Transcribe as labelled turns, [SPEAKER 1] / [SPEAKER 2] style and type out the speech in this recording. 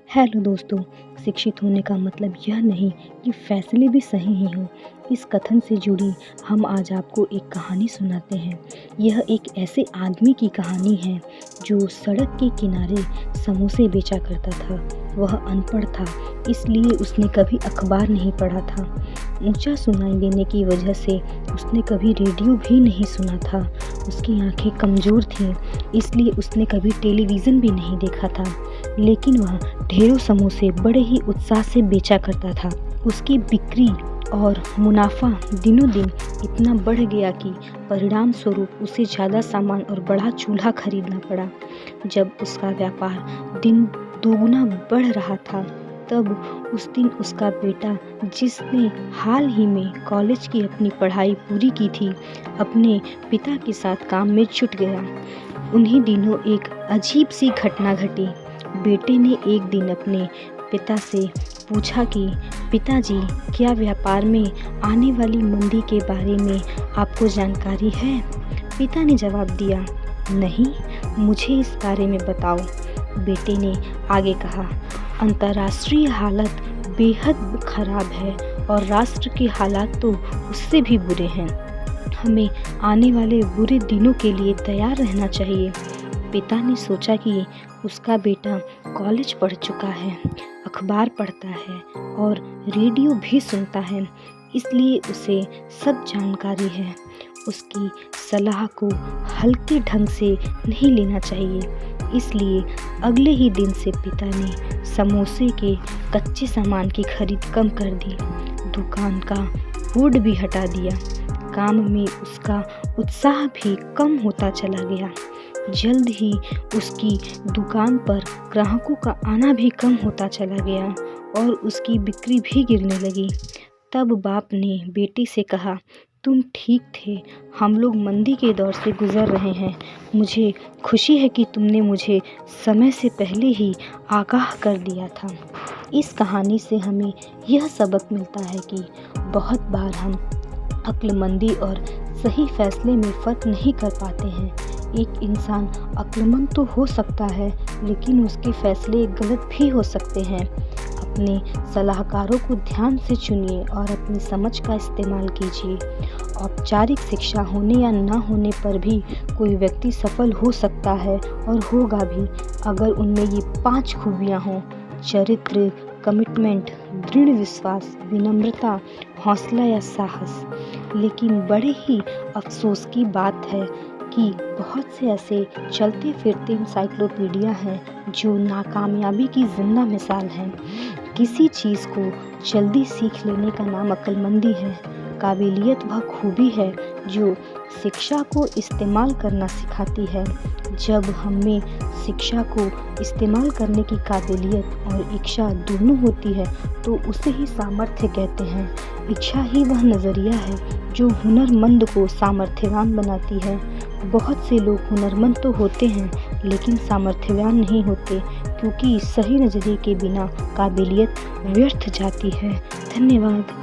[SPEAKER 1] Hello दोस्तों, शिक्षित होने का मतलब यह नहीं कि फैसले भी सही ही हों। इस कथन से जुड़ी हम आज आपको एक कहानी सुनाते हैं। यह एक ऐसे आदमी की कहानी है जो सड़क के किनारे समोसे बेचा करता था। वह अनपढ़ था, इसलिए उसने कभी अखबार नहीं पढ़ा था। ऊंचा सुनाई देने की वजह से उसने कभी रेडियो भी नहीं सुना था। उसकी आंखें कमज़ोर थीं, इसलिए उसने कभी टेलीविज़न भी नहीं देखा था। लेकिन वह ढेरों समोसे बड़े ही उत्साह से बेचा करता था। उसकी बिक्री और मुनाफा दिनों दिन इतना बढ़ गया कि परिणाम स्वरूप उसे ज़्यादा सामान और बड़ा चूल्हा खरीदना पड़ा। जब उसका व्यापार दिन दोगुना बढ़ रहा था, तब उस दिन उसका बेटा, जिसने हाल ही में कॉलेज की अपनी पढ़ाई पूरी की थी, अपने पिता के साथ काम में जुट गया। उन्हीं दिनों एक अजीब सी घटना घटी। बेटे ने एक दिन अपने पिता से पूछा कि पिताजी, क्या व्यापार में आने वाली मंदी के बारे में आपको जानकारी है? पिता ने जवाब दिया, नहीं, मुझे इस बारे में बताओ। बेटे ने आगे कहा, अंतर्राष्ट्रीय हालत बेहद खराब है और राष्ट्र के हालात तो उससे भी बुरे हैं। हमें आने वाले बुरे दिनों के लिए तैयार रहना चाहिए। पिता ने सोचा कि उसका बेटा कॉलेज पढ़ चुका है, अखबार पढ़ता है और रेडियो भी सुनता है, इसलिए उसे सब जानकारी है। उसकी सलाह को हल्के ढंग से नहीं लेना चाहिए। इसलिए अगले ही दिन से पिता ने समोसे के कच्चे सामान की खरीद कम कर दी, दुकान का बोर्ड भी हटा दिया। काम में उसका उत्साह भी कम होता चला गया। जल्द ही उसकी दुकान पर ग्राहकों का आना भी कम होता चला गया और उसकी बिक्री भी गिरने लगी। तब बाप ने बेटे से कहा, तुम ठीक थे, हम लोग मंदी के दौर से गुजर रहे हैं। मुझे खुशी है कि तुमने मुझे समय से पहले ही आगाह कर दिया था। इस कहानी से हमें यह सबक मिलता है कि बहुत बार हम अक्लमंदी और सही फैसले में फ़र्क नहीं कर पाते हैं। एक इंसान अक्लमंद तो हो सकता है, लेकिन उसके फैसले गलत भी हो सकते हैं। अपने सलाहकारों को ध्यान से चुनिए और अपनी समझ का इस्तेमाल कीजिए। औपचारिक शिक्षा होने या ना होने पर भी कोई व्यक्ति सफल हो सकता है और होगा भी, अगर उनमें ये 5 खूबियाँ हों: चरित्र, कमिटमेंट, दृढ़ विश्वास, विनम्रता, हौसला या साहस। लेकिन बड़े ही अफसोस की बात है कि बहुत से ऐसे चलते फिरते इंसाइक्लोपीडिया हैं जो नाकामयाबी की जिंदा मिसाल हैं। किसी चीज़ को जल्दी सीख लेने का नाम अक्लमंदी है। काबिलियत वह खूबी है जो शिक्षा को इस्तेमाल करना सिखाती है। जब हमें शिक्षा को इस्तेमाल करने की काबिलियत और इच्छा दोनों होती है, तो उसे ही सामर्थ्य कहते हैं। इच्छा ही वह नज़रिया है जो हुनरमंद को सामर्थ्यवान बनाती है। बहुत से लोग हुनरमंद तो होते हैं, लेकिन सामर्थ्यवान नहीं होते, क्योंकि सही नज़रिए के बिना काबिलियत व्यर्थ जाती है। धन्यवाद।